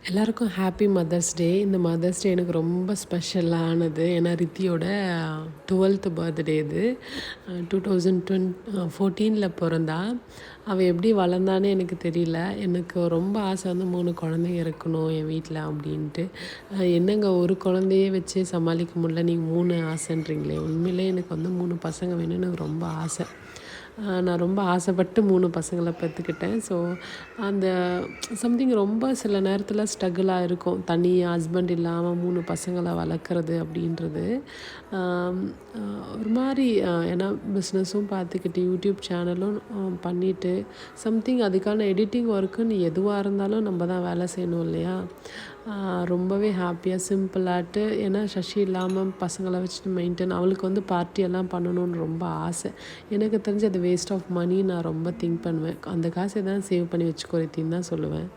எல்லாருக்கும் happy mother's day. இந்த mother's day எனக்கு ரொம்ப ஸ்பெஷலானது. ஏன்னா ரித்தியோட 12th பர்த்டே இது. 2014 பிறந்தா. அவள் எப்படி வளர்ந்தானே எனக்கு தெரியல. எனக்கு ரொம்ப ஆசை வந்து 3 குழந்தைங்க இருக்கணும் என் வீட்டில் அப்படின்ட்டு. என்னங்க ஒரு குழந்தையே வச்சு சமாளிக்க முடியல, நீங்கள் 3 ஆசைன்றீங்களே. உண்மையிலே எனக்கு வந்து 3 பசங்க வேணும்னு எனக்கு ரொம்ப ஆசை. நான் ரொம்ப ஆசைப்பட்டு 3 பசங்களை பெற்றுக்கிட்டேன். ஸோ அந்த சம்திங் ரொம்ப சில நேரத்தில் ஸ்ட்ரகிளாக இருக்கும். தனியாக ஹஸ்பண்ட் இல்லாமல் 3 பசங்களை வளர்க்குறது அப்படின்றது. ஒரு மாதிரி ஏன்னா பிஸ்னஸும் பார்த்துக்கிட்டு யூடியூப் சேனலும் பண்ணிவிட்டு சம்திங் அதுக்கான எடிட்டிங் ஒர்க்குன்னு எதுவாக இருந்தாலும் நம்ம தான் வேலை செய்யணும் இல்லையா. ரொம்பவே ஹாப்பியாக சிம்பிளாட்டு, ஏன்னா சசி இல்லாமல் பசங்களை வச்சுட்டு மெயின்டைன், அவளுக்கு வந்து பார்ட்டியெல்லாம் பண்ணணுன்னு ரொம்ப ஆசை. எனக்கு தெரிஞ்சு அது வேஸ்ட் ஆஃப் மணி நான் ரொம்ப திங்க் பண்ணுவேன். அந்த காசை தான் சேவ் பண்ணி வச்சுக்கோ ரித்தின்னு தான் சொல்லுவேன்.